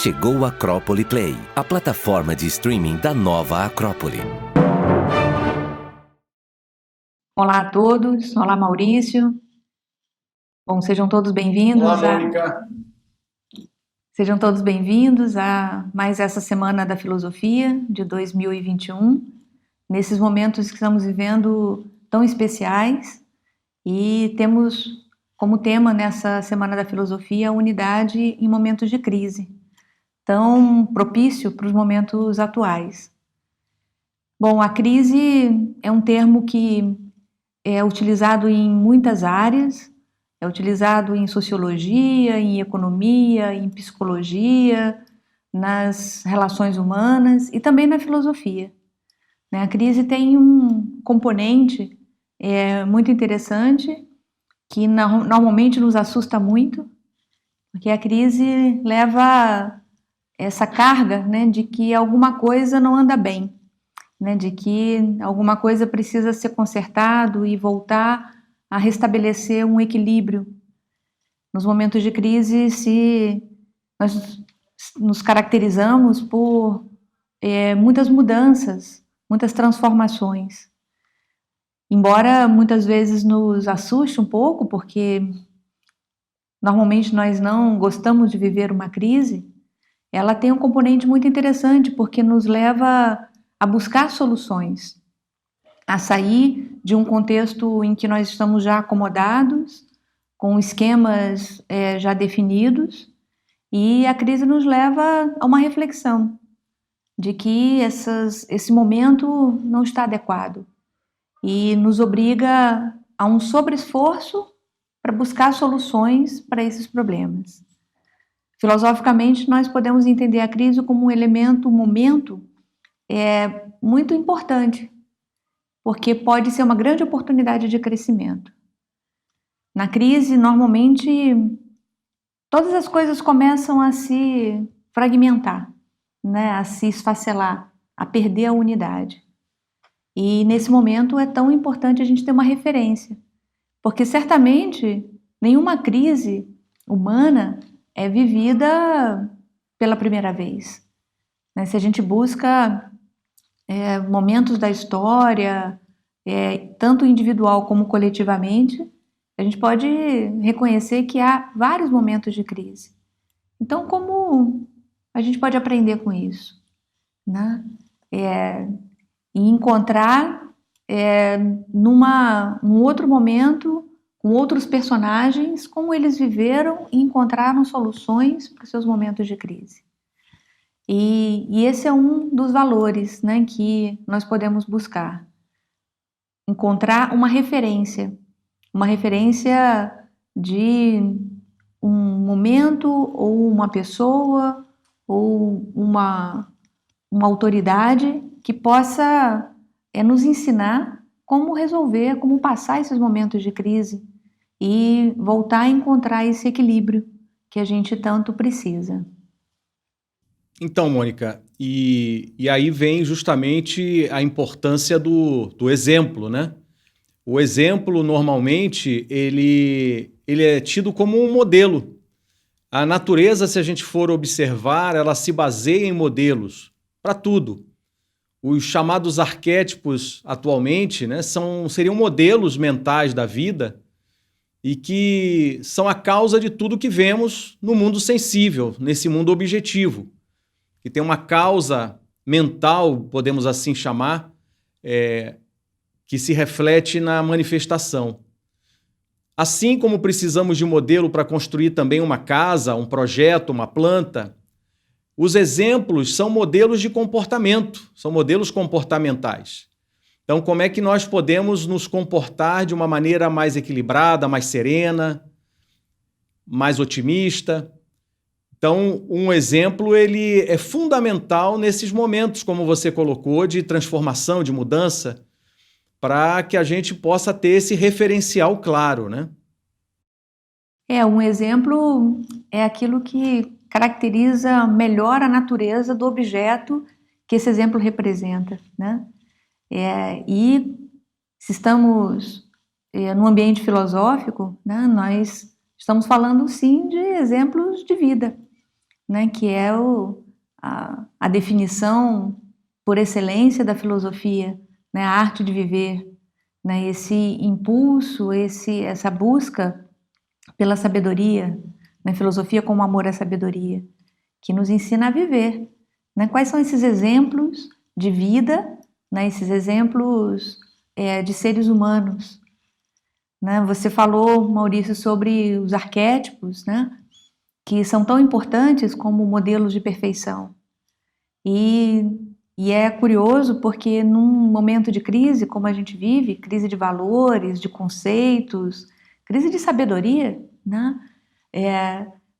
Chegou a Acrópole Play, a plataforma de streaming da nova Acrópole. Olá a todos, olá Maurício. Bom, sejam todos bem-vindos. Olá, Mônica. Sejam todos bem-vindos a mais essa Semana da Filosofia de 2021, nesses momentos que estamos vivendo tão especiais, e temos como tema nessa Semana da Filosofia a unidade em momentos de crise, tão propício para os momentos atuais. Bom, a crise é um termo que é utilizado em muitas áreas, é utilizado em sociologia, em economia, em psicologia, nas relações humanas e também na filosofia. A crise tem um componente muito interessante que normalmente nos assusta muito, porque a crise leva essa carga, de que alguma coisa não anda bem, de que alguma coisa precisa ser consertado e voltar a restabelecer um equilíbrio. Nos momentos de crise, se nós nos caracterizamos por muitas mudanças, muitas transformações. Embora muitas vezes nos assuste um pouco, porque normalmente nós não gostamos de viver uma crise, ela tem um componente muito interessante, porque nos leva a buscar soluções, a sair de um contexto em que nós estamos já acomodados, com esquemas já definidos, e a crise nos leva a uma reflexão de que esse momento não está adequado e nos obriga a um sobreesforço para buscar soluções para esses problemas. Filosoficamente, nós podemos entender a crise como um elemento, um momento muito importante, porque pode ser uma grande oportunidade de crescimento. Na crise, normalmente, todas as coisas começam a se fragmentar, a se esfacelar, a perder a unidade. E nesse momento é tão importante a gente ter uma referência, porque certamente nenhuma crise humana é vivida pela primeira vez. Se a gente busca momentos da história, tanto individual como coletivamente, a gente pode reconhecer que há vários momentos de crise. Então, como a gente pode aprender com isso? E encontrar num outro momento, com outros personagens, como eles viveram e encontraram soluções para os seus momentos de crise. E esse é um dos valores que nós podemos buscar. Encontrar uma referência de um momento, ou uma pessoa, ou uma autoridade que possa nos ensinar como resolver, como passar esses momentos de crise e voltar a encontrar esse equilíbrio que a gente tanto precisa. Então, Mônica, e aí vem justamente a importância do exemplo, né? O exemplo, normalmente, ele é tido como um modelo. A natureza, se a gente for observar, ela se baseia em modelos para tudo. Os chamados arquétipos, atualmente, seriam modelos mentais da vida e que são a causa de tudo que vemos no mundo sensível, nesse mundo objetivo, que tem uma causa mental, podemos assim chamar, que se reflete na manifestação. Assim como precisamos de modelo para construir também uma casa, um projeto, uma planta, os exemplos são modelos de comportamento, são modelos comportamentais. Então, como é que nós podemos nos comportar de uma maneira mais equilibrada, mais serena, mais otimista? Então, um exemplo ele é fundamental nesses momentos, como você colocou, de transformação, de mudança, para que a gente possa ter esse referencial claro, Um exemplo é aquilo que caracteriza melhor a natureza do objeto que esse exemplo representa, E se estamos num ambiente filosófico, nós estamos falando sim de exemplos de vida, né, que é a definição por excelência da filosofia, né, a arte de viver, né, esse impulso, essa busca pela sabedoria, né, filosofia como amor à sabedoria, que nos ensina a viver, né? Quais são esses exemplos de vida, né, esses exemplos de seres humanos, né? Você falou, Maurício, sobre os arquétipos, né, que são tão importantes como modelos de perfeição. E é curioso porque num momento de crise, como a gente vive, crise de valores, de conceitos, crise de sabedoria, né?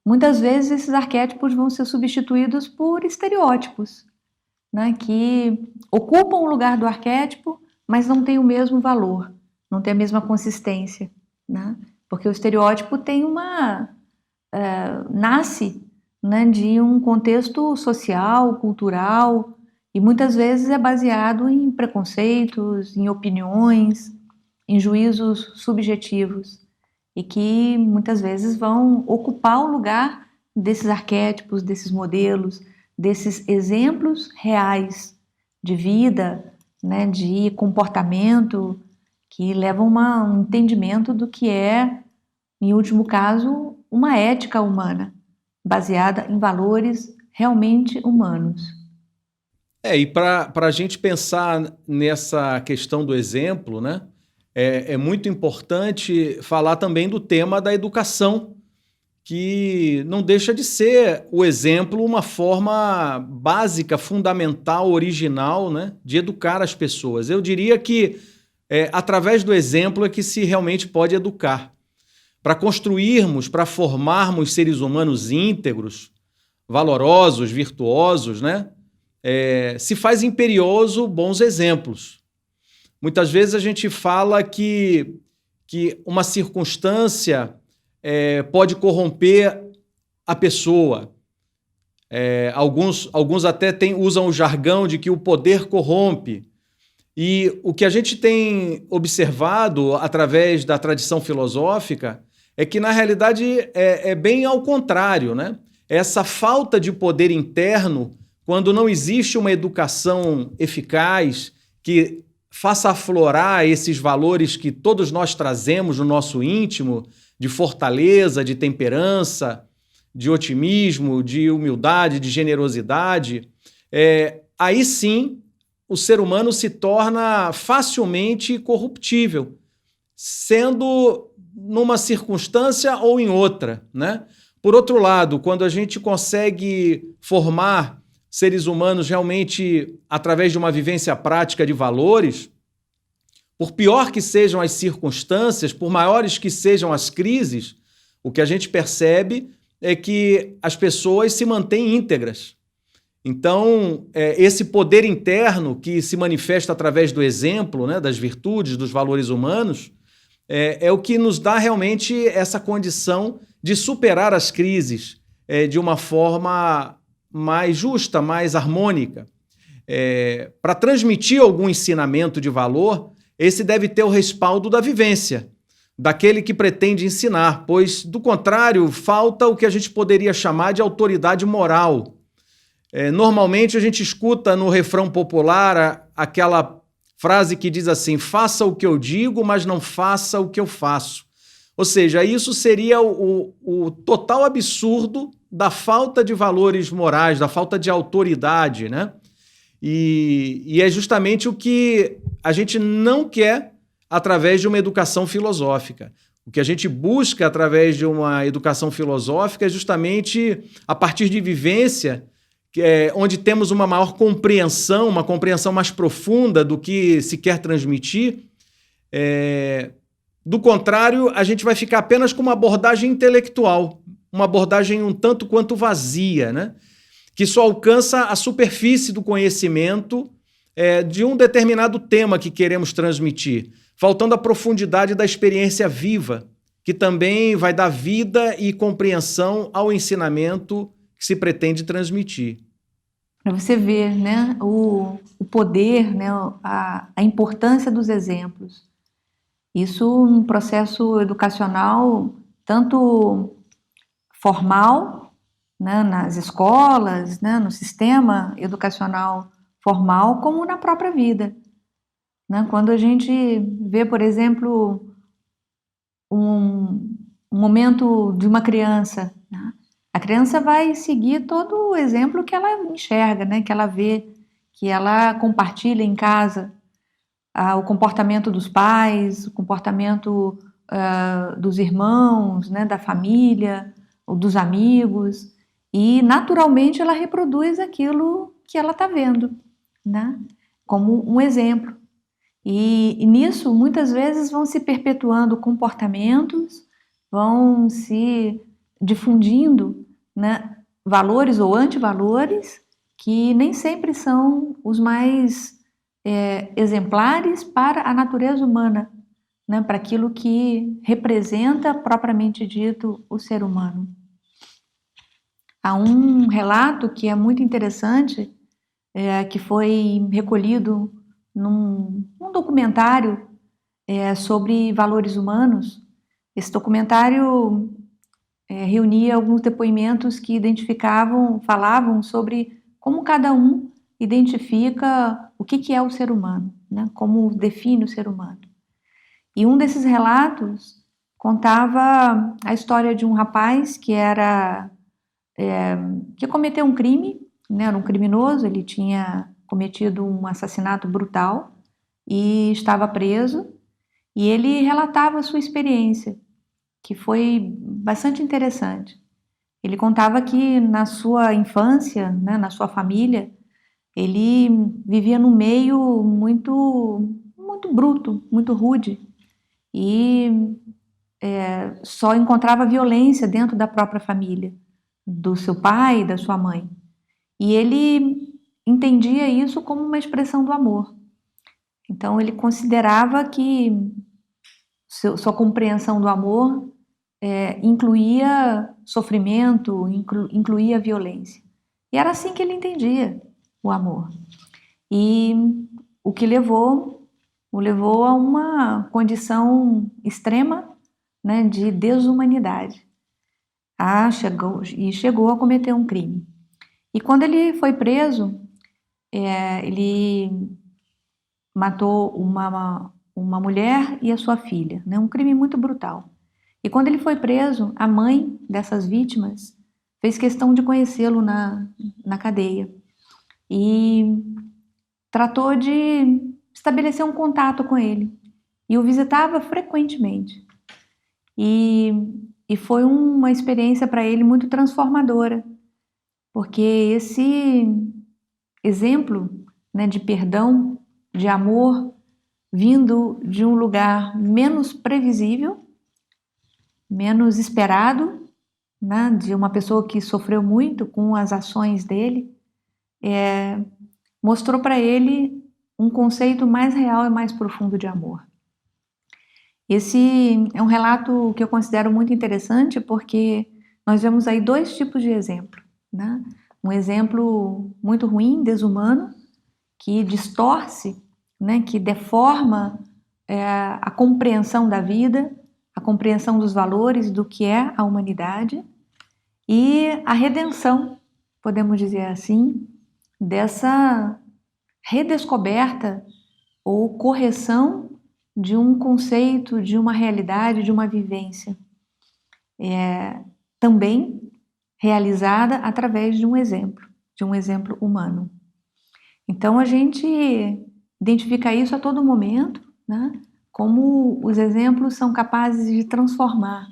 Muitas vezes esses arquétipos vão ser substituídos por estereótipos, né? Que ocupam o lugar do arquétipo, mas não têm o mesmo valor, não tem a mesma consistência, né? Porque o estereótipo tem nasce, né, de um contexto social, cultural, e muitas vezes é baseado em preconceitos, em opiniões, em juízos subjetivos, e que muitas vezes vão ocupar o lugar desses arquétipos, desses modelos, desses exemplos reais de vida, né, de comportamento, que levam a um entendimento do que é, em último caso, uma ética humana, baseada em valores realmente humanos. E para a gente pensar nessa questão do exemplo, né, é muito importante falar também do tema da educação, que não deixa de ser o exemplo uma forma básica, fundamental, original, né, de educar as pessoas. Eu diria que através do exemplo é que se realmente pode educar. Para construirmos, para formarmos seres humanos íntegros, valorosos, virtuosos, né, se faz imperioso bons exemplos. Muitas vezes a gente fala que uma circunstância pode corromper a pessoa. Alguns até usam o jargão de que o poder corrompe. E o que a gente tem observado através da tradição filosófica é que, na realidade, é bem ao contrário, né? Essa falta de poder interno, quando não existe uma educação eficaz que faça aflorar esses valores que todos nós trazemos no nosso íntimo, de fortaleza, de temperança, de otimismo, de humildade, de generosidade, aí sim o ser humano se torna facilmente corruptível, sendo numa circunstância ou em outra, né? Por outro lado, quando a gente consegue formar seres humanos realmente através de uma vivência prática de valores, por pior que sejam as circunstâncias, por maiores que sejam as crises, o que a gente percebe é que as pessoas se mantêm íntegras. Então, esse poder interno que se manifesta através do exemplo, né, das virtudes, dos valores humanos, é o que nos dá realmente essa condição de superar as crises de uma forma mais justa, mais harmônica. Para transmitir algum ensinamento de valor, esse deve ter o respaldo da vivência, daquele que pretende ensinar, pois, do contrário, falta o que a gente poderia chamar de autoridade moral. Normalmente a gente escuta no refrão popular aquela frase que diz assim: faça o que eu digo, mas não faça o que eu faço. Ou seja, isso seria o total absurdo da falta de valores morais, da falta de autoridade, né? E é justamente o que a gente não quer através de uma educação filosófica. O que a gente busca através de uma educação filosófica é justamente a partir de vivência, onde temos uma maior compreensão, uma compreensão mais profunda do que se quer transmitir. Do contrário, a gente vai ficar apenas com uma abordagem intelectual, uma abordagem um tanto quanto vazia, né? Que só alcança a superfície do conhecimento de um determinado tema que queremos transmitir, faltando a profundidade da experiência viva, que também vai dar vida e compreensão ao ensinamento que se pretende transmitir. Para você ver, né, o poder, né, a importância dos exemplos. Isso num processo educacional tanto formal né, nas escolas, né, no sistema educacional formal, como na própria vida, né? Quando a gente vê, por exemplo, um momento de uma criança, né? A criança vai seguir todo o exemplo que ela enxerga, né? Que ela vê, que ela compartilha em casa, o comportamento dos pais, o comportamento dos irmãos, né? Da família, ou dos amigos, e naturalmente ela reproduz aquilo que ela está vendo, né? Como um exemplo. E nisso, muitas vezes, vão se perpetuando comportamentos, vão se difundindo, né, valores ou antivalores que nem sempre são os mais exemplares para a natureza humana, né, para aquilo que representa, propriamente dito, o ser humano. Há um relato que é muito interessante, que foi recolhido num documentário sobre valores humanos. Esse documentário reunia alguns depoimentos que falavam sobre como cada um identifica o que é o ser humano, né? Como define o ser humano. E um desses relatos contava a história de um rapaz que cometeu um crime, né? Era um criminoso, ele tinha cometido um assassinato brutal e estava preso, e ele relatava a sua experiência, que foi bastante interessante. Ele contava que na sua infância, né, na sua família, ele vivia num meio muito, muito bruto, muito rude, e só encontrava violência dentro da própria família, do seu pai e da sua mãe. E ele entendia isso como uma expressão do amor. Então ele considerava que sua compreensão do amor incluía sofrimento, incluía violência. E era assim que ele entendia o amor. E o que o levou a uma condição extrema, né, de desumanidade. Chegou a cometer um crime. E quando ele foi preso, ele matou uma mulher e a sua filha, né? Um crime muito brutal. E quando ele foi preso, a mãe dessas vítimas fez questão de conhecê-lo na cadeia e tratou de estabelecer um contato com ele e o visitava frequentemente. E foi uma experiência para ele muito transformadora, porque esse exemplo, né, de perdão, de amor, vindo de um lugar menos previsível, menos esperado, né, de uma pessoa que sofreu muito com as ações dele, mostrou para ele um conceito mais real e mais profundo de amor. Esse é um relato que eu considero muito interessante, porque nós vemos aí dois tipos de exemplo, né? Um exemplo muito ruim, desumano, que distorce, né, que deforma a compreensão da vida, a compreensão dos valores, do que é a humanidade, e a redenção, podemos dizer assim, dessa redescoberta ou correção de um conceito, de uma realidade, de uma vivência, também realizada através de um exemplo humano. Então a gente identifica isso a todo momento, né? Como os exemplos são capazes de transformar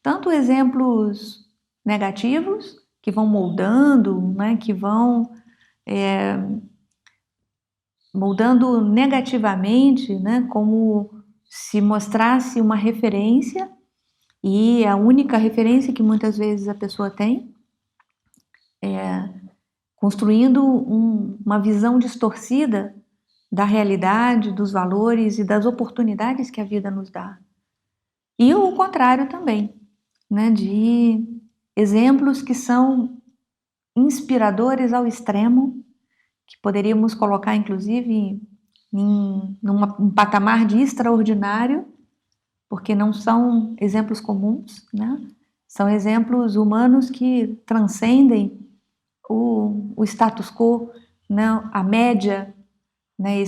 tanto exemplos negativos, que vão moldando, né? Que vão moldando negativamente, né? Como se mostrasse uma referência, e a única referência que muitas vezes a pessoa tem, construindo uma visão distorcida da realidade, dos valores e das oportunidades que a vida nos dá. E o contrário também, né, de exemplos que são inspiradores ao extremo, que poderíamos colocar inclusive em um patamar de extraordinário, porque não são exemplos comuns, né? São exemplos humanos que transcendem o status quo, né, a média, né,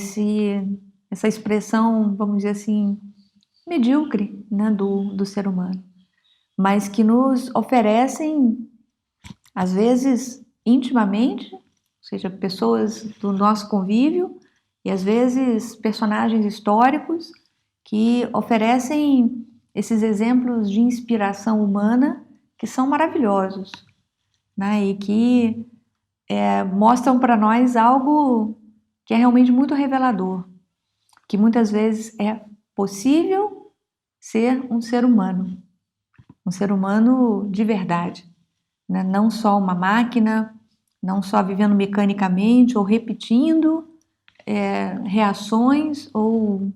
essa expressão, vamos dizer assim, medíocre, né, do ser humano, mas que nos oferecem, às vezes, intimamente, ou seja, pessoas do nosso convívio, e às vezes personagens históricos que oferecem esses exemplos de inspiração humana que são maravilhosos, né, e que mostram para nós algo que é realmente muito revelador, que muitas vezes é possível ser um ser humano de verdade, né? Não só uma máquina, não só vivendo mecanicamente ou repetindo reações ou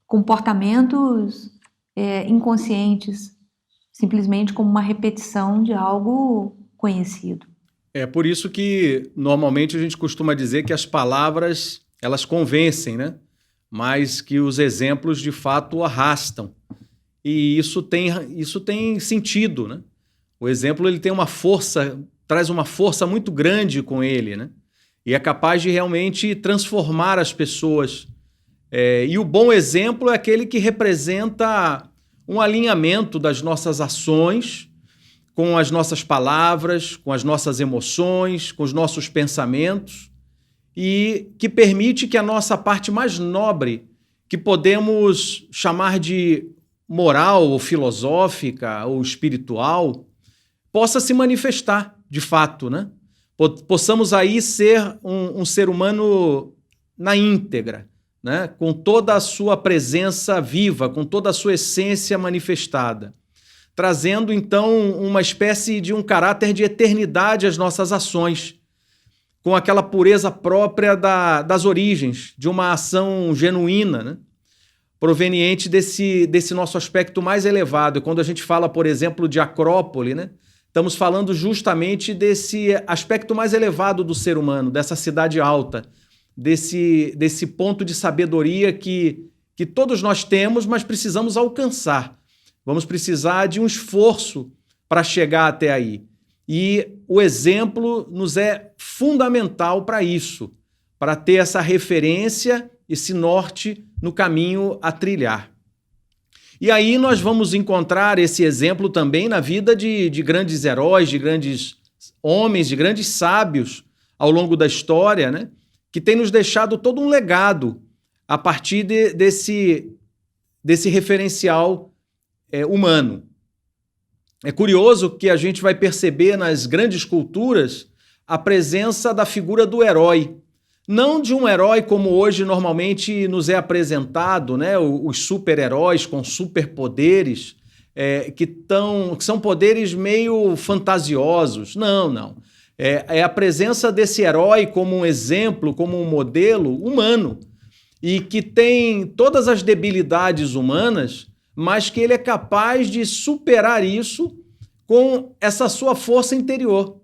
comportamentos inconscientes, simplesmente como uma repetição de algo conhecido. É por isso que normalmente a gente costuma dizer que as palavras elas convencem, né? Mas que os exemplos de fato arrastam. E isso tem sentido, né? O exemplo ele tem uma força, traz uma força muito grande com ele, né? E é capaz de realmente transformar as pessoas. E o bom exemplo é aquele que representa um alinhamento das nossas ações com as nossas palavras, com as nossas emoções, com os nossos pensamentos, e que permite que a nossa parte mais nobre, que podemos chamar de moral ou filosófica ou espiritual, possa se manifestar de fato, né? Possamos aí ser um ser humano na íntegra, né? Com toda a sua presença viva, com toda a sua essência manifestada, trazendo então uma espécie de um caráter de eternidade às nossas ações, com aquela pureza própria das origens, de uma ação genuína, né? Proveniente desse nosso aspecto mais elevado. E quando a gente fala, por exemplo, de Acrópole, né? Estamos falando justamente desse aspecto mais elevado do ser humano, dessa cidade alta, desse ponto de sabedoria que todos nós temos, mas precisamos alcançar. Vamos precisar de um esforço para chegar até aí. E o exemplo nos é fundamental para isso, para ter essa referência, esse norte no caminho a trilhar. E aí nós vamos encontrar esse exemplo também na vida de grandes heróis, de grandes homens, de grandes sábios ao longo da história, né? Que tem nos deixado todo um legado a partir desse referencial humano. É curioso que a gente vai perceber nas grandes culturas a presença da figura do herói. Não de um herói como hoje normalmente nos é apresentado, né? Os super-heróis com superpoderes, que são poderes meio fantasiosos. Não. É a presença desse herói como um exemplo, como um modelo humano, e que tem todas as debilidades humanas, mas que ele é capaz de superar isso com essa sua força interior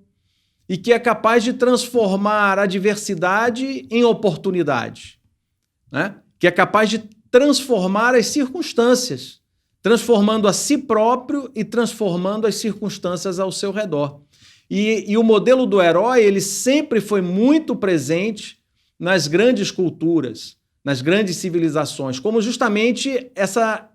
e que é capaz de transformar a adversidade em oportunidade, né? Que é capaz de transformar as circunstâncias, transformando a si próprio e transformando as circunstâncias ao seu redor. E o modelo do herói ele sempre foi muito presente nas grandes culturas, nas grandes civilizações, como justamente essa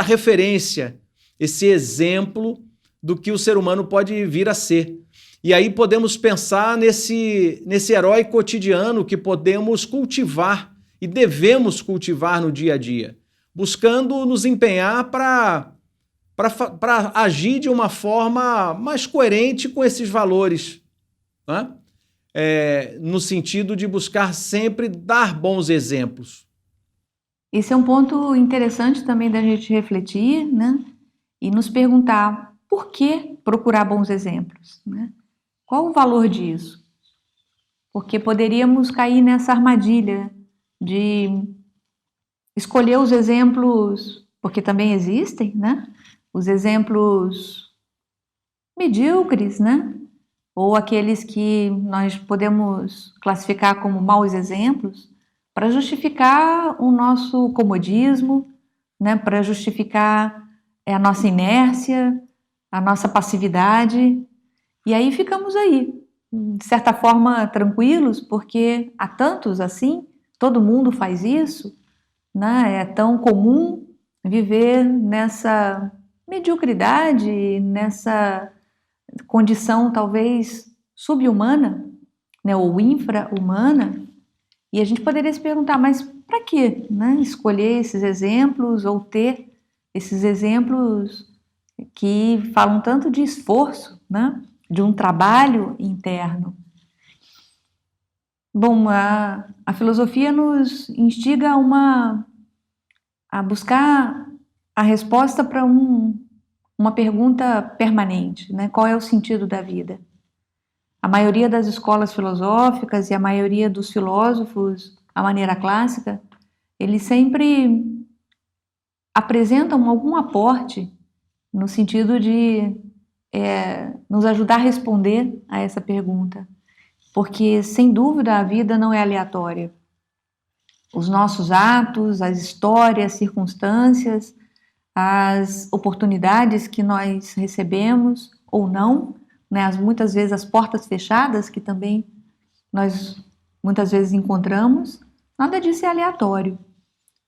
referência, esse exemplo do que o ser humano pode vir a ser. E aí podemos pensar nesse herói cotidiano que podemos cultivar e devemos cultivar no dia a dia, buscando nos empenhar para agir de uma forma mais coerente com esses valores, né? No sentido de buscar sempre dar bons exemplos. Esse é um ponto interessante também da gente refletir, né? E nos perguntar por que procurar bons exemplos, né? Qual o valor disso? Porque poderíamos cair nessa armadilha de escolher os exemplos, porque também existem, né? Os exemplos medíocres, né? Ou aqueles que nós podemos classificar como maus exemplos, para justificar o nosso comodismo, né? Para justificar a nossa inércia, a nossa passividade, e aí ficamos aí, de certa forma tranquilos, porque há tantos assim, todo mundo faz isso, né? É tão comum viver nessa mediocridade, nessa condição talvez subhumana, né? Ou infra-humana, e a gente poderia se perguntar, mas para quê, né? Escolher esses exemplos ou ter esses exemplos que falam tanto de esforço, né? De um trabalho interno. Bom, a filosofia nos instiga a buscar a resposta para uma pergunta permanente, né? Qual é o sentido da vida? A maioria das escolas filosóficas e a maioria dos filósofos, a maneira clássica, eles sempre apresentam algum aporte no sentido de nos ajudar a responder a essa pergunta. Porque, sem dúvida, a vida não é aleatória. Os nossos atos, as histórias, circunstâncias, as oportunidades que nós recebemos ou não, né, muitas vezes as portas fechadas que também nós muitas vezes encontramos, nada disso é aleatório,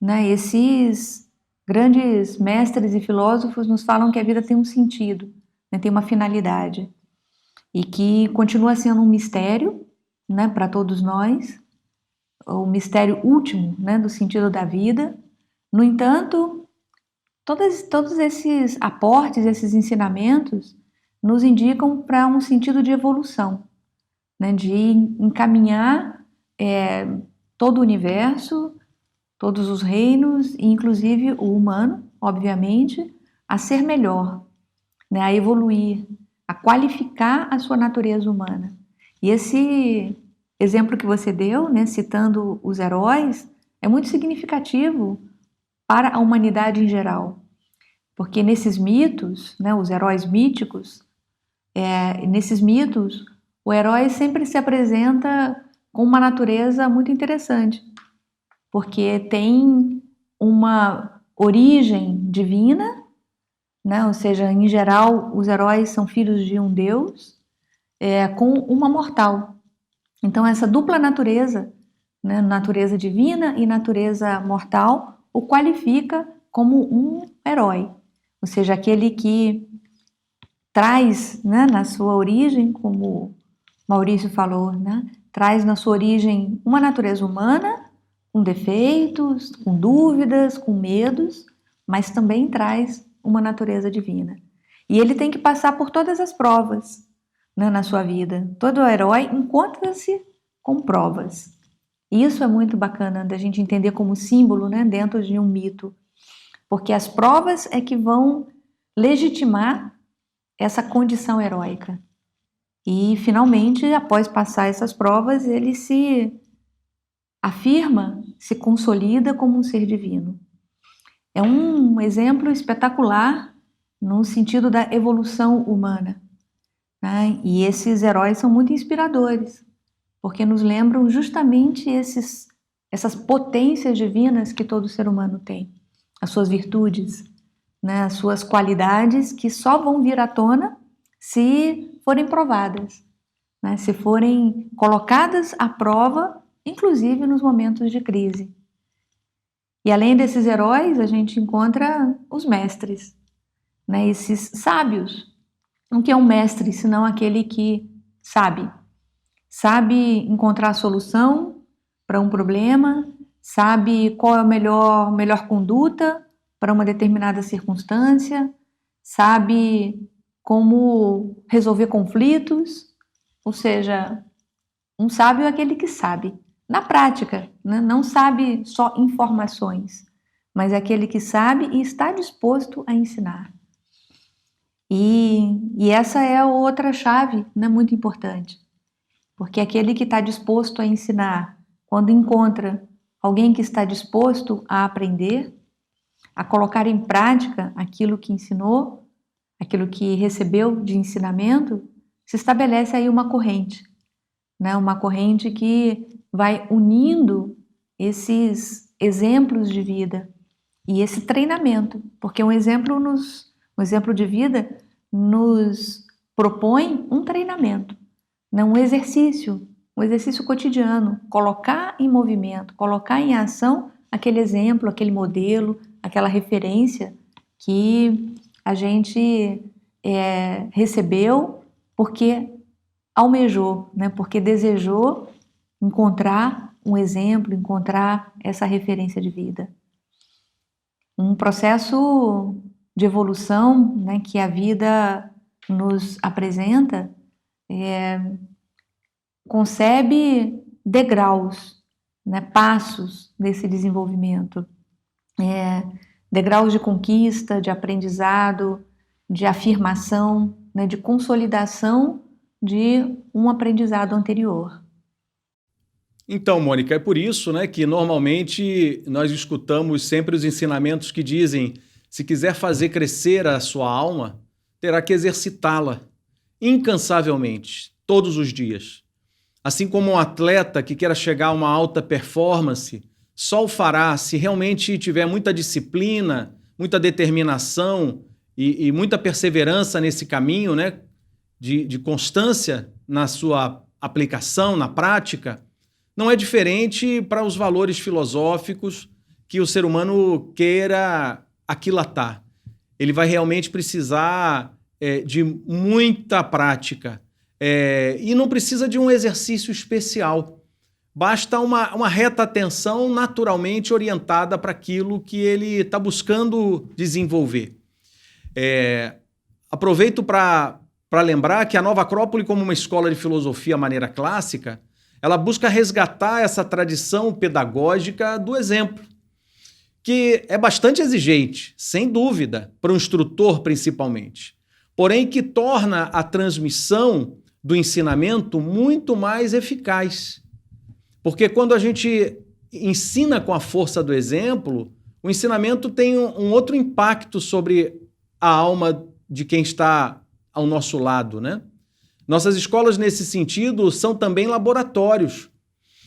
né? Esses grandes mestres e filósofos nos falam que a vida tem um sentido, né, tem uma finalidade e que continua sendo um mistério, né, para todos nós, o mistério último, né, do sentido da vida. No entanto, todos esses aportes, esses ensinamentos nos indicam para um sentido de evolução, né, de encaminhar todo o universo, todos os reinos, inclusive o humano, obviamente, a ser melhor, né, a evoluir, a qualificar a sua natureza humana. E esse exemplo que você deu, né, citando os heróis, é muito significativo para a humanidade em geral. Porque nesses mitos, né, os heróis míticos, nesses mitos, o herói sempre se apresenta com uma natureza muito interessante, porque tem uma origem divina, né? Ou seja, em geral, os heróis são filhos de um deus com uma mortal. Então, essa dupla natureza, né, natureza divina e natureza mortal, o qualifica como um herói. Ou seja, aquele que traz, né, na sua origem, como Maurício falou, né, traz na sua origem uma natureza humana, com defeitos, com dúvidas, com medos, mas também traz uma natureza divina. E ele tem que passar por todas as provas, né, na sua vida. Todo herói encontra-se com provas. Isso é muito bacana da gente entender como símbolo, né, dentro de um mito, porque as provas é que vão legitimar essa condição heróica. E, finalmente, após passar essas provas, ele se afirma, se consolida como um ser divino. É um exemplo espetacular no sentido da evolução humana, né? E esses heróis são muito inspiradores, porque nos lembram justamente essas potências divinas que todo ser humano tem, as suas virtudes, né? As suas qualidades que só vão vir à tona se forem provadas, né? Se forem colocadas à prova, inclusive nos momentos de crise. E além desses heróis, a gente encontra os mestres, né? Esses sábios. O que é um mestre, senão aquele que sabe encontrar a solução para um problema, sabe qual é a melhor conduta para uma determinada circunstância, sabe como resolver conflitos, ou seja, um sábio é aquele que sabe, na prática, né? Não sabe só informações, mas é aquele que sabe e está disposto a ensinar. E essa é a outra chave, né, muito importante, porque aquele que está disposto a ensinar, quando encontra alguém que está disposto a aprender, a colocar em prática aquilo que ensinou, aquilo que recebeu de ensinamento, se estabelece aí uma corrente, né? Uma corrente que vai unindo esses exemplos de vida e esse treinamento, porque um exemplo de vida nos propõe um treinamento, né? Um exercício cotidiano, colocar em movimento, colocar em ação aquele exemplo, aquele modelo, aquela referência que a gente recebeu porque almejou, né? Porque desejou encontrar um exemplo, encontrar essa referência de vida. Um processo de evolução, né, que a vida nos apresenta concebe degraus, né, passos desse desenvolvimento, degraus de conquista, de aprendizado, de afirmação, né, de consolidação de um aprendizado anterior. Então, Mônica, é por isso, né, que normalmente nós escutamos sempre os ensinamentos que dizem: se quiser fazer crescer a sua alma, terá que exercitá-la incansavelmente, todos os dias. Assim como um atleta que queira chegar a uma alta performance, só o fará se realmente tiver muita disciplina, muita determinação e muita perseverança nesse caminho, né, de constância na sua aplicação, na prática. Não é diferente para os valores filosóficos que o ser humano queira aquilatar. Ele vai realmente precisar de muita prática e não precisa de um exercício especial. Basta uma reta atenção naturalmente orientada para aquilo que ele está buscando desenvolver. Aproveito para lembrar que a Nova Acrópole, como uma escola de filosofia à maneira clássica, ela busca resgatar essa tradição pedagógica do exemplo, que é bastante exigente, sem dúvida, para o instrutor principalmente, porém que torna a transmissão do ensinamento muito mais eficaz. Porque quando a gente ensina com a força do exemplo, o ensinamento tem um outro impacto sobre a alma de quem está ao nosso lado, né? Nossas escolas, nesse sentido, são também laboratórios,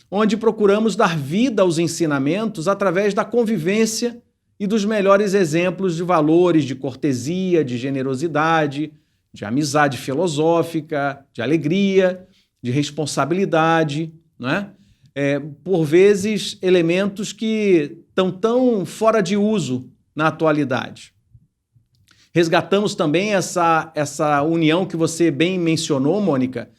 onde procuramos dar vida aos ensinamentos através da convivência e dos melhores exemplos de valores de cortesia, de generosidade, de amizade filosófica, de alegria, de responsabilidade, não é? Por vezes, elementos que estão tão fora de uso na atualidade. Resgatamos também essa união que você bem mencionou, Mônica,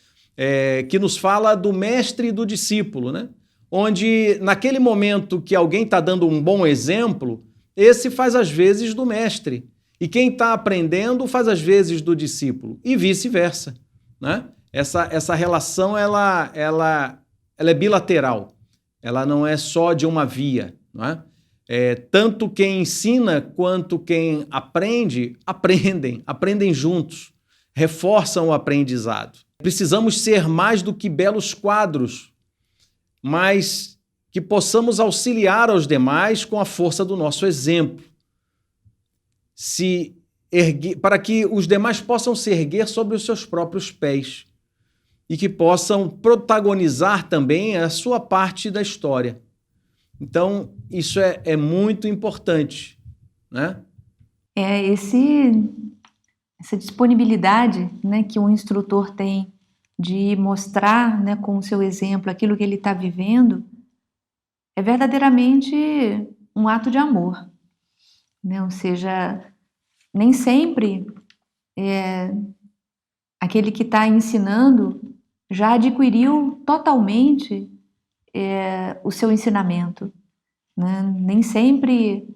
que nos fala do mestre e do discípulo, né? Onde, naquele momento que alguém está dando um bom exemplo, esse faz as vezes do mestre. E quem está aprendendo faz as vezes do discípulo. E vice-versa, né? Essa relação ela é bilateral. Ela não é só de uma via, não é? Tanto quem ensina quanto quem aprendem juntos, reforçam o aprendizado. Precisamos ser mais do que belos quadros, mas que possamos auxiliar aos demais com a força do nosso exemplo, para que os demais possam se erguer sobre os seus próprios pés e que possam protagonizar também a sua parte da história. Então, isso é muito importante, né? Essa disponibilidade, né, que um instrutor tem de mostrar, né, com o seu exemplo aquilo que ele está vivendo, é verdadeiramente um ato de amor, né? Ou seja, nem sempre aquele que está ensinando já adquiriu totalmente o seu ensinamento, né? Nem sempre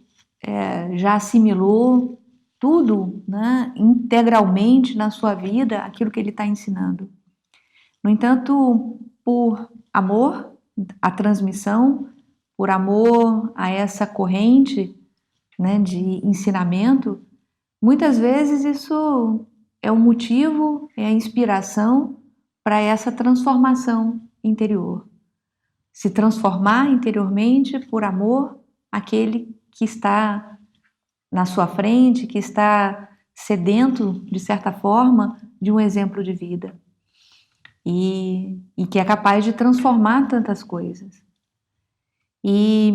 já assimilou tudo, né, integralmente na sua vida aquilo que ele está ensinando. No entanto, por amor à transmissão, por amor a essa corrente, né, de ensinamento, muitas vezes isso é o motivo, é a inspiração para essa transformação interior. Se transformar interiormente por amor àquele que está na sua frente, que está sedento, de certa forma, de um exemplo de vida. E que é capaz de transformar tantas coisas. E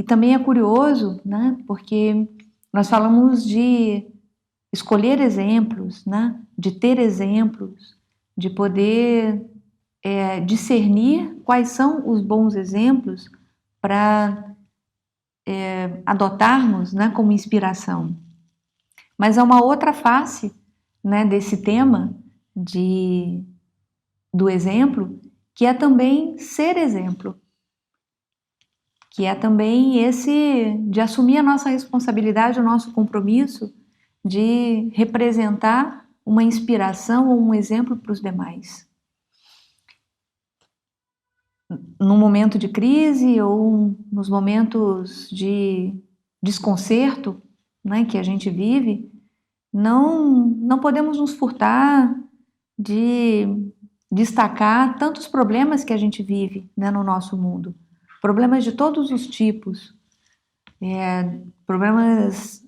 também é curioso, né, porque nós falamos de escolher exemplos, né? De ter exemplos, de poder discernir quais são os bons exemplos para adotarmos, né, como inspiração. Mas há uma outra face, né, desse tema do exemplo, que é também ser exemplo, que é também esse de assumir a nossa responsabilidade, o nosso compromisso de representar uma inspiração ou um exemplo para os demais. Num momento de crise ou nos momentos de desconcerto, né, que a gente vive, não podemos nos furtar de destacar tantos problemas que a gente vive, né, no nosso mundo. Problemas de todos os tipos. Problemas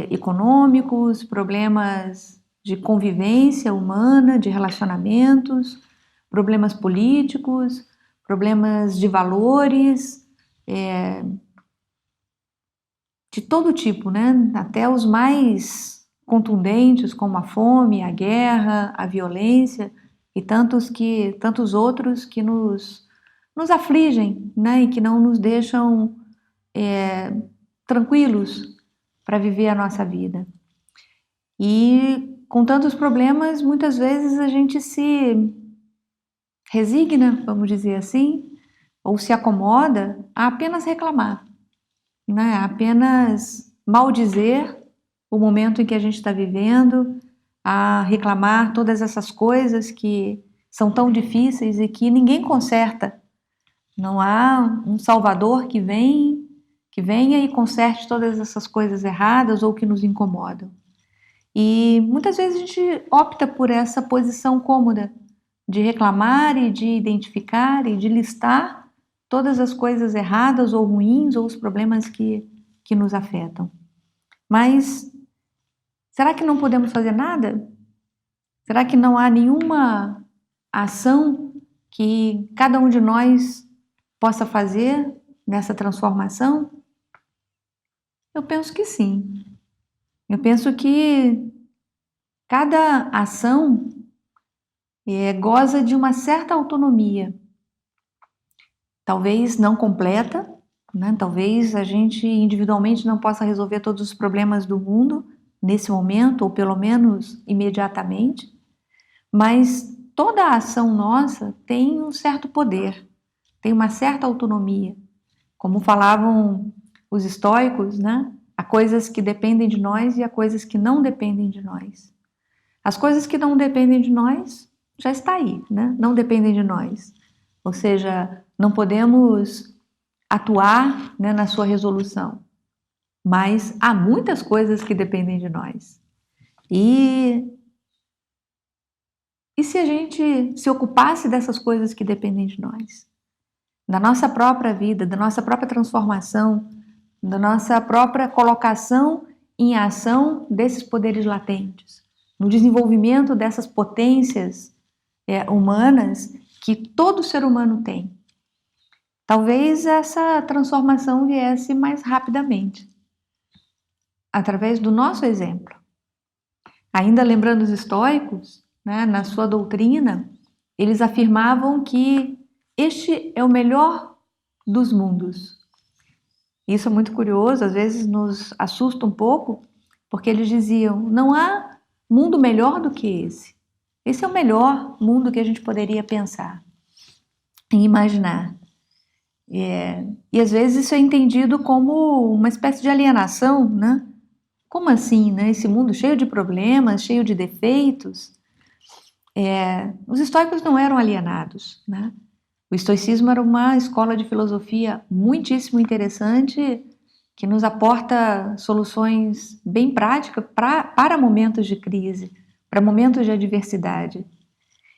econômicos, problemas de convivência humana, de relacionamentos, problemas políticos, problemas de valores, de todo tipo, né? Até os mais contundentes, como a fome, a guerra, a violência e tantos outros que nos afligem, né? E que não nos deixam tranquilos para viver a nossa vida. E com tantos problemas, muitas vezes a gente se resigna, vamos dizer assim, ou se acomoda a apenas reclamar, né? A apenas maldizer o momento em que a gente está vivendo, a reclamar todas essas coisas que são tão difíceis e que ninguém conserta. Não há um Salvador que venha e conserte todas essas coisas erradas ou que nos incomodam. E muitas vezes a gente opta por essa posição cômoda de reclamar e de identificar e de listar todas as coisas erradas ou ruins ou os problemas que nos afetam. Mas será que não podemos fazer nada? Será que não há nenhuma ação que cada um de nós possa fazer nessa transformação? Eu penso que sim. Eu penso que cada ação goza de uma certa autonomia. Talvez não completa, né? Talvez a gente individualmente não possa resolver todos os problemas do mundo nesse momento, ou pelo menos imediatamente, mas toda a ação nossa tem um certo poder, tem uma certa autonomia. Como falavam os estoicos, né? Há coisas que dependem de nós e há coisas que não dependem de nós. As coisas que não dependem de nós já está aí, né? Não dependem de nós. Ou seja, não podemos atuar, né, na sua resolução. Mas há muitas coisas que dependem de nós. E se a gente se ocupasse dessas coisas que dependem de nós? Da nossa própria vida, da nossa própria transformação, da nossa própria colocação em ação desses poderes latentes, no desenvolvimento dessas potências humanas que todo ser humano tem. Talvez essa transformação viesse mais rapidamente, através do nosso exemplo. Ainda lembrando os estoicos, né, na sua doutrina, eles afirmavam que este é o melhor dos mundos. Isso é muito curioso, às vezes nos assusta um pouco, porque eles diziam, não há mundo melhor do que esse. Esse é o melhor mundo que a gente poderia pensar e imaginar. E às vezes isso é entendido como uma espécie de alienação, né? Como assim, né? Esse mundo cheio de problemas, cheio de defeitos. Os estoicos não eram alienados, né? O estoicismo era uma escola de filosofia muitíssimo interessante que nos aporta soluções bem práticas para momentos de crise, para momentos de adversidade.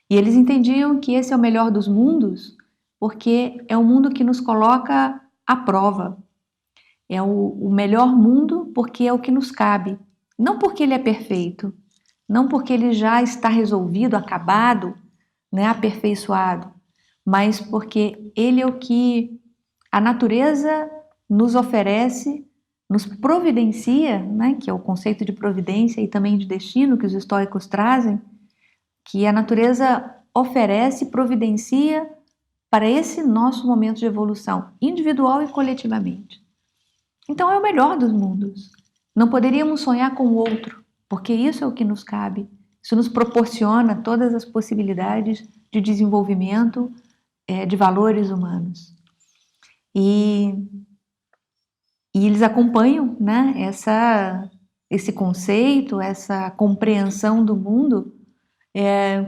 E eles entendiam que esse é o melhor dos mundos porque é um mundo que nos coloca à prova. É o melhor mundo porque é o que nos cabe. Não porque ele é perfeito, não porque ele já está resolvido, acabado, né, aperfeiçoado, mas porque ele é o que a natureza nos oferece nos providencia, né, que é o conceito de providência e também de destino que os estoicos trazem, que a natureza oferece e providencia para esse nosso momento de evolução, individual e coletivamente. Então é o melhor dos mundos. Não poderíamos sonhar com o outro, porque isso é o que nos cabe. Isso nos proporciona todas as possibilidades de desenvolvimento de valores humanos. E eles acompanham, né, esse conceito, essa compreensão do mundo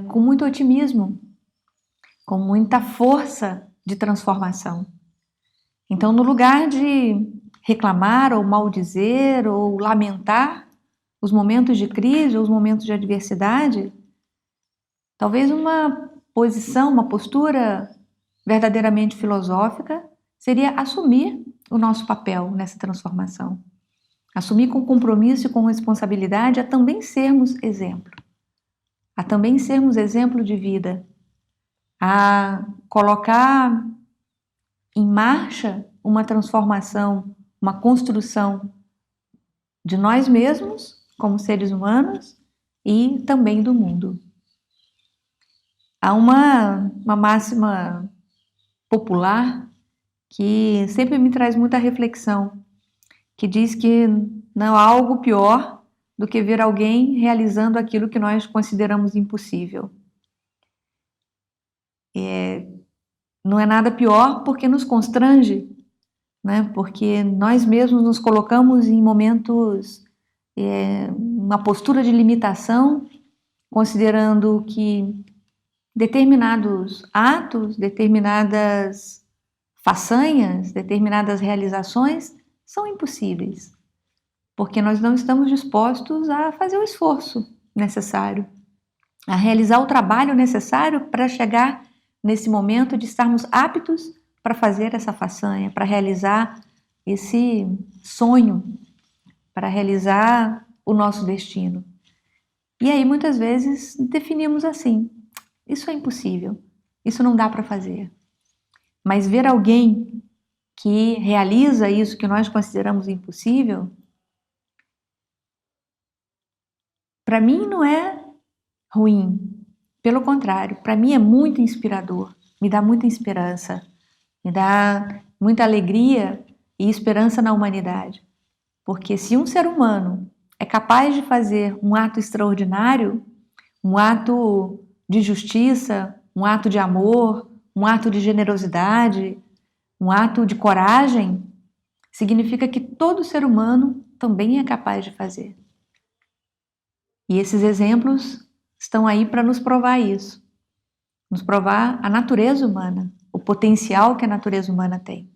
com muito otimismo, com muita força de transformação. Então, no lugar de reclamar ou maldizer ou lamentar os momentos de crise ou os momentos de adversidade, talvez uma posição, uma postura verdadeiramente filosófica seria assumir o nosso papel nessa transformação. Assumir com compromisso e com responsabilidade a também sermos exemplo. A também sermos exemplo de vida. A colocar em marcha uma transformação, uma construção de nós mesmos, como seres humanos, e também do mundo. Há uma máxima popular que sempre me traz muita reflexão, que diz que não há algo pior do que ver alguém realizando aquilo que nós consideramos impossível. Não é nada pior porque nos constrange, né? Porque nós mesmos nos colocamos em momentos, uma postura de limitação, considerando que determinados atos, determinadas façanhas, determinadas realizações são impossíveis, porque nós não estamos dispostos a fazer o esforço necessário, a realizar o trabalho necessário para chegar nesse momento de estarmos aptos para fazer essa façanha, para realizar esse sonho, para realizar o nosso destino. E aí muitas vezes definimos assim: isso é impossível, isso não dá para fazer. Mas ver alguém que realiza isso que nós consideramos impossível, para mim não é ruim. Pelo contrário, para mim é muito inspirador, me dá muita esperança, me dá muita alegria e esperança na humanidade. Porque se um ser humano é capaz de fazer um ato extraordinário, um ato de justiça, um ato de amor, um ato de generosidade, um ato de coragem, significa que todo ser humano também é capaz de fazer. E esses exemplos estão aí para nos provar isso, nos provar a natureza humana, o potencial que a natureza humana tem.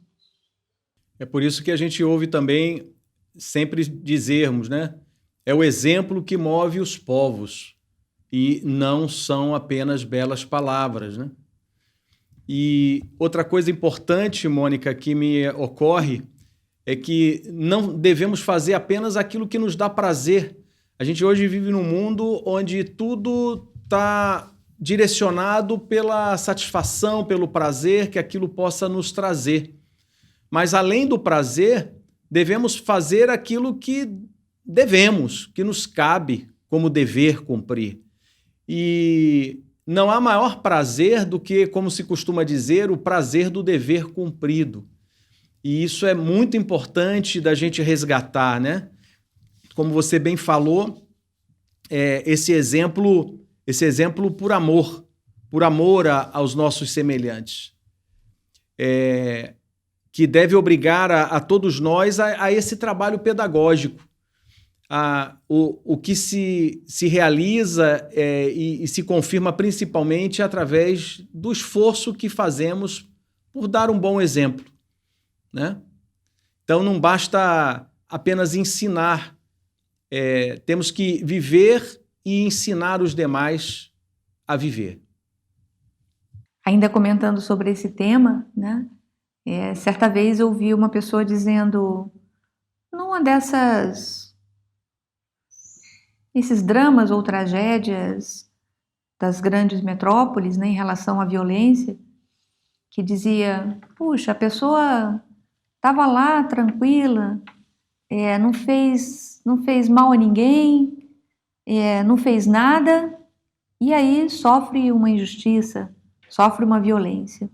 É por isso que a gente ouve também sempre dizermos, né? É o exemplo que move os povos e não são apenas belas palavras, né? E outra coisa importante, Mônica, que me ocorre é que não devemos fazer apenas aquilo que nos dá prazer. A gente hoje vive num mundo onde tudo está direcionado pela satisfação, pelo prazer que aquilo possa nos trazer. Mas além do prazer, devemos fazer aquilo que devemos, que nos cabe como dever cumprir. E não há maior prazer do que, como se costuma dizer, o prazer do dever cumprido. E isso é muito importante da gente resgatar, né? Como você bem falou, esse exemplo por amor aos nossos semelhantes, que deve obrigar a todos nós a esse trabalho pedagógico. O que se realiza e se confirma principalmente através do esforço que fazemos por dar um bom exemplo, né? Então não basta apenas ensinar, temos que viver e ensinar os demais a viver. Ainda comentando sobre esse tema, né? Certa vez eu ouvi uma pessoa dizendo, numa esses dramas ou tragédias das grandes metrópoles, né, em relação à violência, que dizia, puxa, a pessoa estava lá tranquila, não fez mal a ninguém, não fez nada, e aí sofre uma injustiça, sofre uma violência.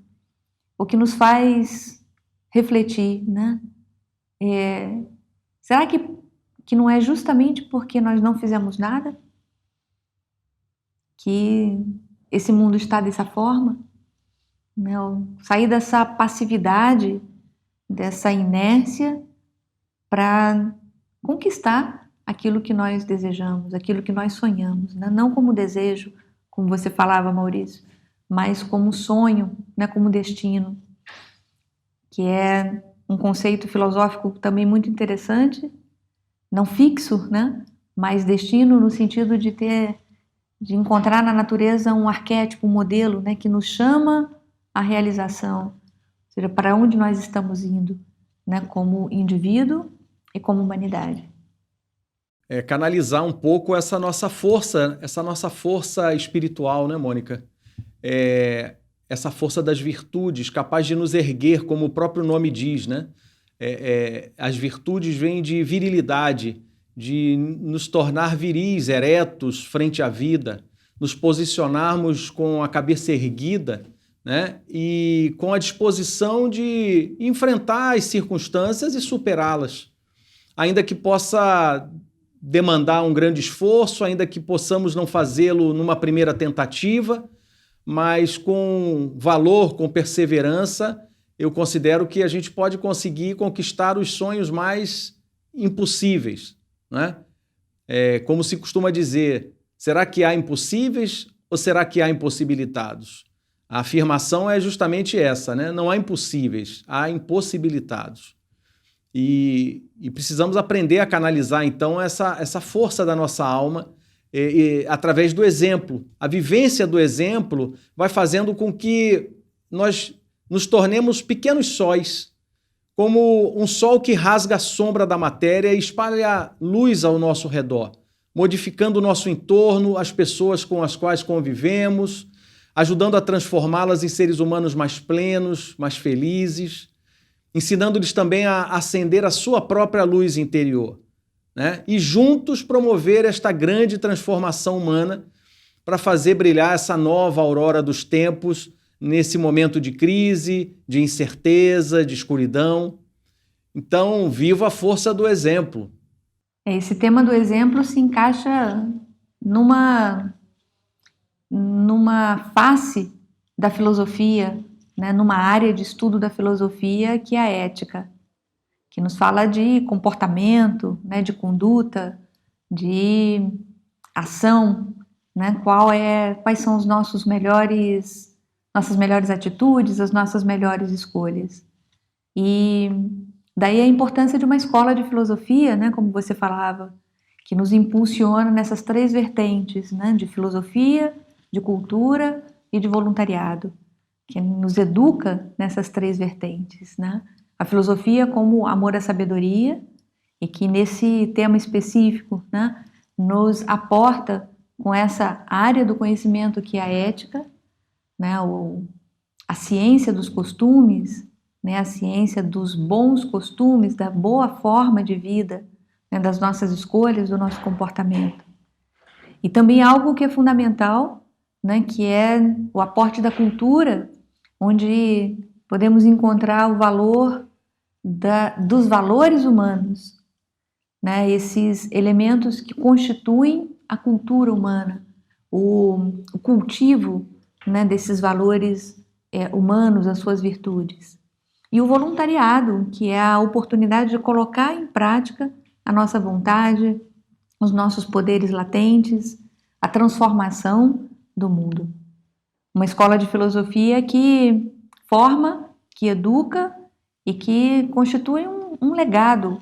O que nos faz refletir, né? Será que não é justamente porque nós não fizemos nada que esse mundo está dessa forma? Né? Sair dessa passividade, dessa inércia, para conquistar aquilo que nós desejamos, aquilo que nós sonhamos, né? Não como desejo, como você falava, Maurício, mas como sonho, né? Como destino, que é um conceito filosófico também muito interessante, não fixo, né? Mas destino no sentido de encontrar na natureza um arquétipo, um modelo, né? Que nos chama à realização, ou seja, para onde nós estamos indo, né? Como indivíduo e como humanidade. Canalizar um pouco essa nossa força espiritual, né, Mônica? Essa força das virtudes, capaz de nos erguer, como o próprio nome diz, né? As virtudes vêm de virilidade, de nos tornar viris, eretos frente à vida, nos posicionarmos com a cabeça erguida, né? E com a disposição de enfrentar as circunstâncias e superá-las. Ainda que possa demandar um grande esforço, ainda que possamos não fazê-lo numa primeira tentativa, mas com valor, com perseverança, eu considero que a gente pode conseguir conquistar os sonhos mais impossíveis, né? Como se costuma dizer, será que há impossíveis ou será que há impossibilitados? A afirmação é justamente essa, né? Não há impossíveis, há impossibilitados. E precisamos aprender a canalizar, então, essa força da nossa alma através do exemplo. A vivência do exemplo vai fazendo com que nós nos tornemos pequenos sóis, como um sol que rasga a sombra da matéria e espalha luz ao nosso redor, modificando o nosso entorno, as pessoas com as quais convivemos, ajudando a transformá-las em seres humanos mais plenos, mais felizes, ensinando-lhes também a acender a sua própria luz interior, né? E juntos promover esta grande transformação humana para fazer brilhar essa nova aurora dos tempos nesse momento de crise, de incerteza, de escuridão. Então, viva a força do exemplo. Esse tema do exemplo se encaixa numa face da filosofia, né, numa área de estudo da filosofia que é a ética, que nos fala de comportamento, né, de conduta, de ação, né, quais são nossas melhores atitudes, as nossas melhores escolhas. E daí a importância de uma escola de filosofia, né, como você falava, que nos impulsiona nessas três vertentes, né, de filosofia, de cultura e de voluntariado, que nos educa nessas três vertentes, né? A filosofia como amor à sabedoria, e que nesse tema específico, né, nos aporta com essa área do conhecimento que é a ética, né, a ciência dos costumes, né, a ciência dos bons costumes, da boa forma de vida, né, das nossas escolhas, do nosso comportamento. E também algo que é fundamental, né, que é o aporte da cultura, onde podemos encontrar o valor dos valores humanos, né, esses elementos que constituem a cultura humana, o cultivo, né, desses valores humanos, as suas virtudes. E o voluntariado, que é a oportunidade de colocar em prática a nossa vontade, os nossos poderes latentes, a transformação do mundo. Uma escola de filosofia que forma, que educa e que constitui um legado,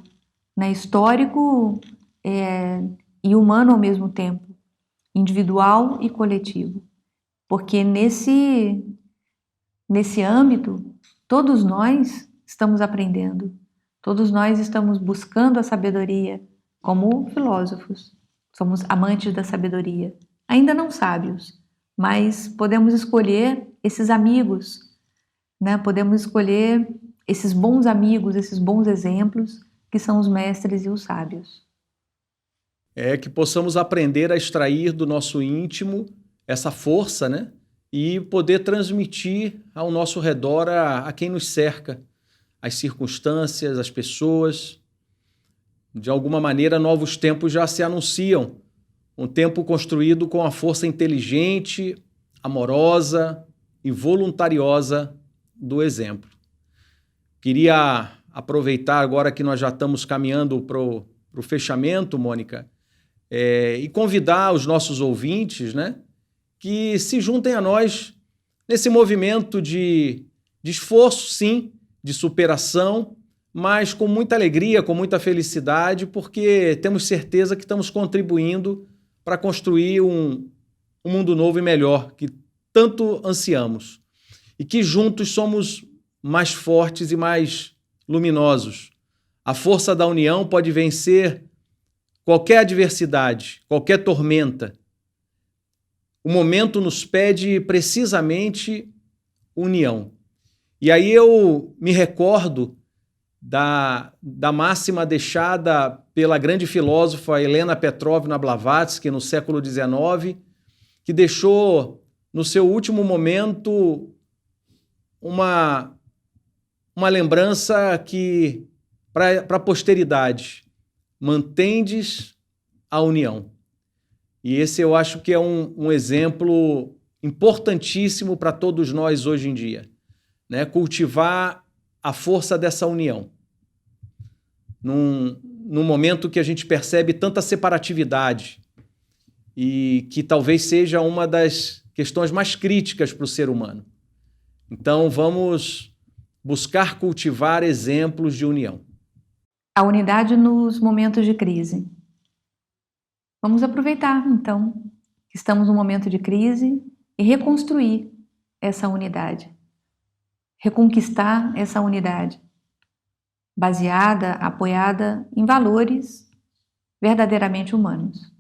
né, histórico e humano ao mesmo tempo, individual e coletivo. Porque nesse âmbito, todos nós estamos aprendendo, todos nós estamos buscando a sabedoria como filósofos, somos amantes da sabedoria, ainda não sábios, mas podemos escolher esses amigos, né? Podemos escolher esses bons amigos, esses bons exemplos que são os mestres e os sábios. É que possamos aprender a extrair do nosso íntimo essa força, né? E poder transmitir ao nosso redor a quem nos cerca, as circunstâncias, as pessoas. De alguma maneira, novos tempos já se anunciam. Um tempo construído com a força inteligente, amorosa e voluntariosa do exemplo. Queria aproveitar agora que nós já estamos caminhando para o fechamento, Mônica, e convidar os nossos ouvintes, né, que se juntem a nós nesse movimento de esforço, sim, de superação, mas com muita alegria, com muita felicidade, porque temos certeza que estamos contribuindo para construir um mundo novo e melhor, que tanto ansiamos. E que juntos somos mais fortes e mais luminosos. A força da união pode vencer qualquer adversidade, qualquer tormenta. O momento nos pede precisamente união. E aí eu me recordo da máxima deixada pela grande filósofa Helena Petrovna Blavatsky no século XIX, que deixou no seu último momento uma lembrança que para a posteridade: mantendes a união. E esse eu acho que é um exemplo importantíssimo para todos nós hoje em dia, né? Cultivar a força dessa união. Num momento que a gente percebe tanta separatividade e que talvez seja uma das questões mais críticas para o ser humano. Então, vamos buscar cultivar exemplos de união. A unidade nos momentos de crise. Vamos aproveitar, então, que estamos num momento de crise e reconstruir essa unidade. Reconquistar essa unidade, baseada, apoiada em valores verdadeiramente humanos.